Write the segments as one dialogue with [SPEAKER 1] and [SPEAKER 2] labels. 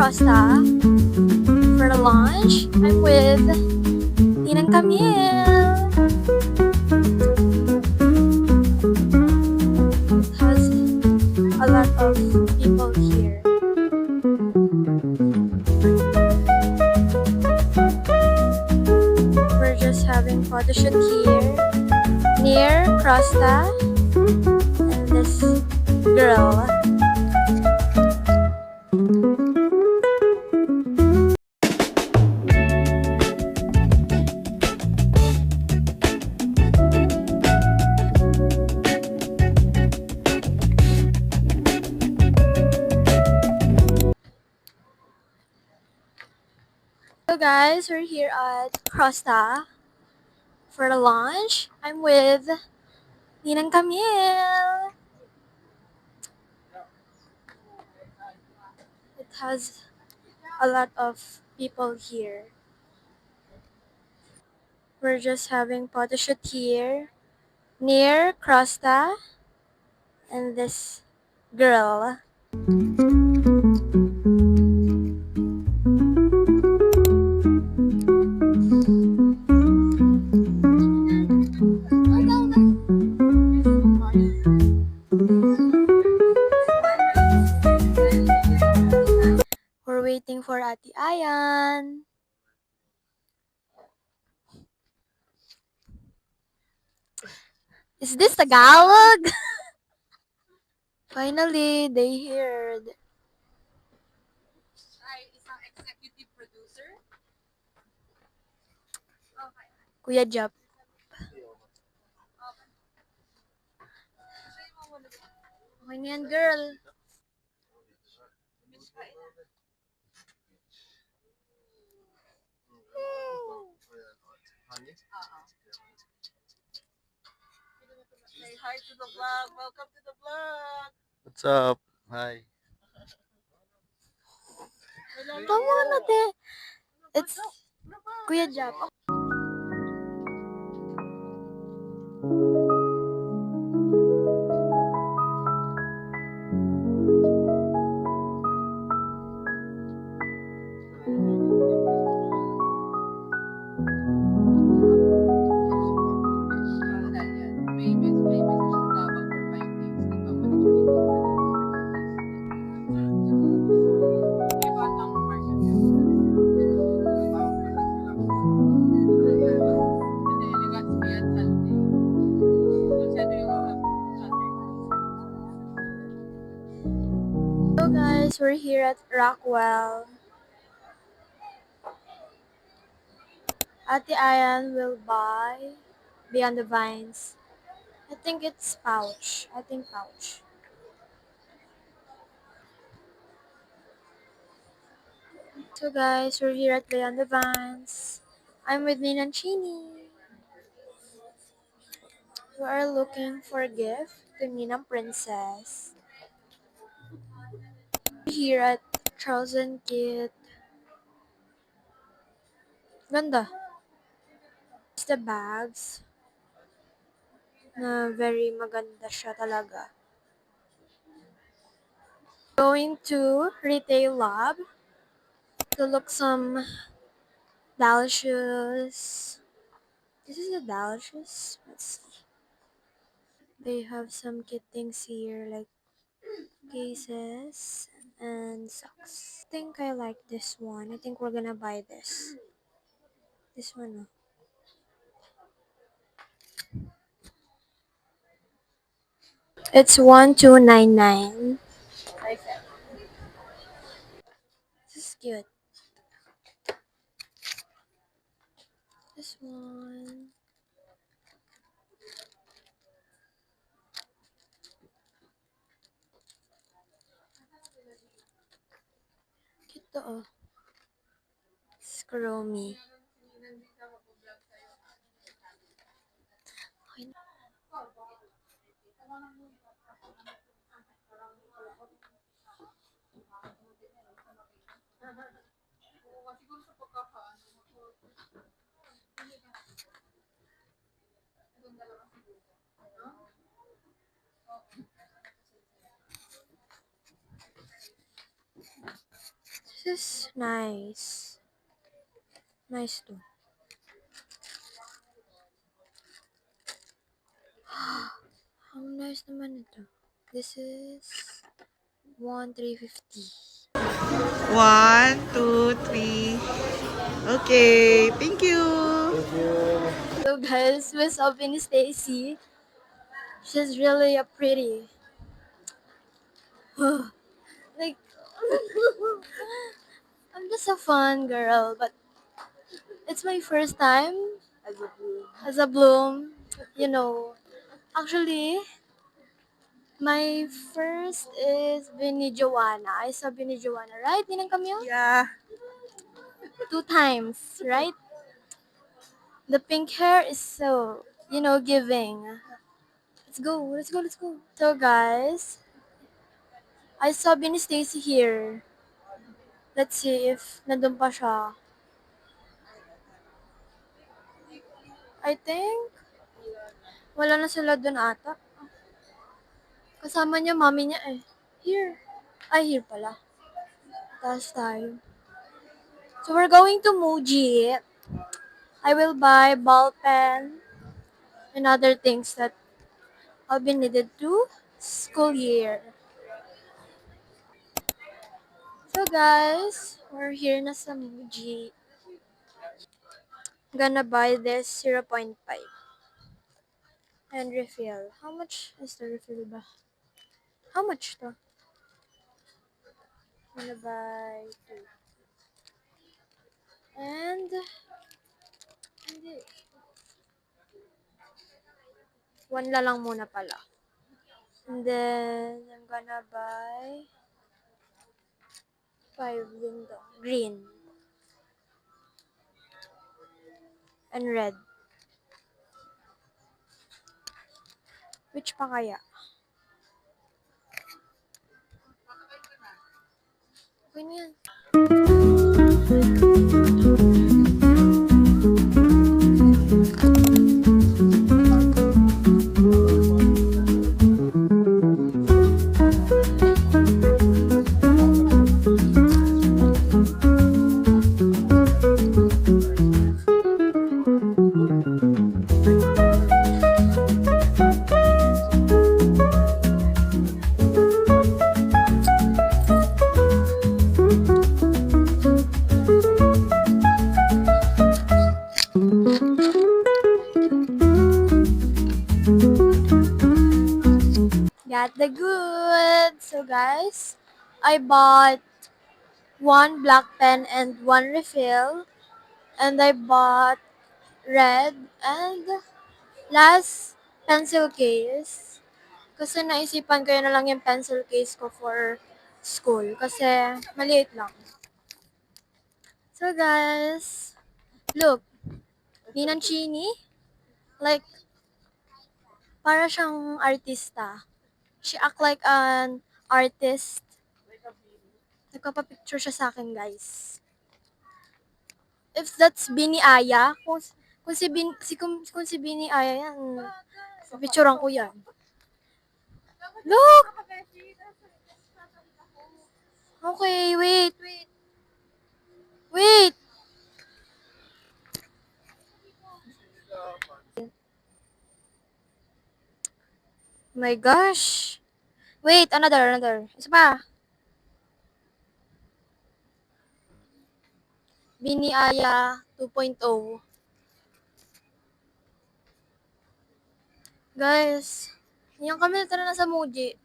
[SPEAKER 1] Costa. For lunch, I'm with Ninang Camille. It has a lot of people here. We're just having photo shoot here near Costa and this girl. So guys, we're here at Costa for the lunch. I'm with Ninang Camille. It has a lot of people here. We're just having photo shoot here near Costa and this girl. We're waiting for Ate Ayan. Is this Tagalog? Finally, they heard.
[SPEAKER 2] Isang executive producer.
[SPEAKER 1] Kuya Jap. Okay na yan, girl.
[SPEAKER 2] Say hi to the vlog. Welcome to the vlog.
[SPEAKER 3] What's up? Hi.
[SPEAKER 1] Come on, ate. It's Kuya Jap. So guys, we're here at Rockwell. Ate Ayan will buy Beyond the Vines. I think it's pouch. Pouch. So guys, we're here at Beyond the Vines. I'm with Nina Chini. We are looking for a gift to Ninang Princess. Here at Charles and Kit. Ganda. It's the bags. Na very maganda siya talaga. Going to Retail Lab to look some doll shoes. This is a doll shoes. Let's see. They have some cute things here like cases and socks. I think I like this one. I think we're gonna buy this. This one. It's 1299. This is cute. This one. Cute to oh. Scromy. Okay. This is nice. Nice too. How nice naman ito. This is 1,350.
[SPEAKER 2] 1, 2, 3. Okay, thank you.
[SPEAKER 1] So guys, what's up in Stacy? She's really a pretty. Like, I'm just a fun girl, but it's my first time as a bloom. You know, actually, my first is Bini Joanna. I saw Bini Joanna, right? Ninang Camille?
[SPEAKER 2] Yeah.
[SPEAKER 1] 2 times, right? The pink hair is so, giving. Let's go, let's go, let's go. So guys, I saw Bini Stacy here. Let's see if nandun pa siya. I think wala na sila dun ata. Kasama niya, mami niya eh. Here. Ay, here pala. Taas tayo. So we're going to Muji. I will buy ball pen and other things that I'll be needed to school year. So guys, we're here na sa Muji. Gonna buy this 0.5 and refill. How much is the refill ba? How much to? Gonna buy 2. And hindi. 1 na lang muna pala. And then I'm gonna buy 5 din to. Green. And red. Which pa kaya? Okay na yan. Got the goods. So guys, I bought 1 black pen and 1 refill. And I bought red and last pencil case. Kasi naisipan ko yun na lang yung pencil case ko for school. Kasi maliit lang. So guys, look. Ninang Chini. Like, para siyang artista. She act like an artist. Nagpapapicture siya sa akin, guys. If that's Bini Aya, kung si Bini Aya yan, picturean ko yan. Look! Okay, wait. Wait! My gosh. Wait, another. Isa pa. Bini Aya 2.0. Guys, yan kami tara na sa Muji.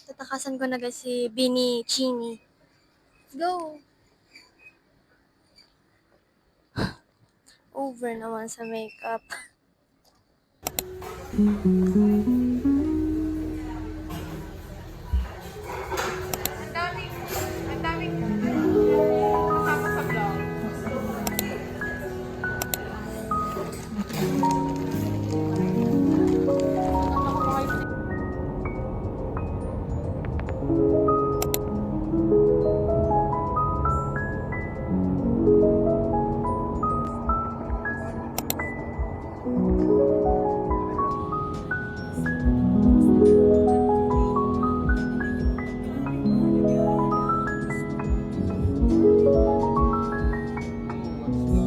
[SPEAKER 1] Tatakasan ko na guys si Bini Chini. Let's go! Over naman sa makeup.
[SPEAKER 4] Ang daming kasama sa vlog. What's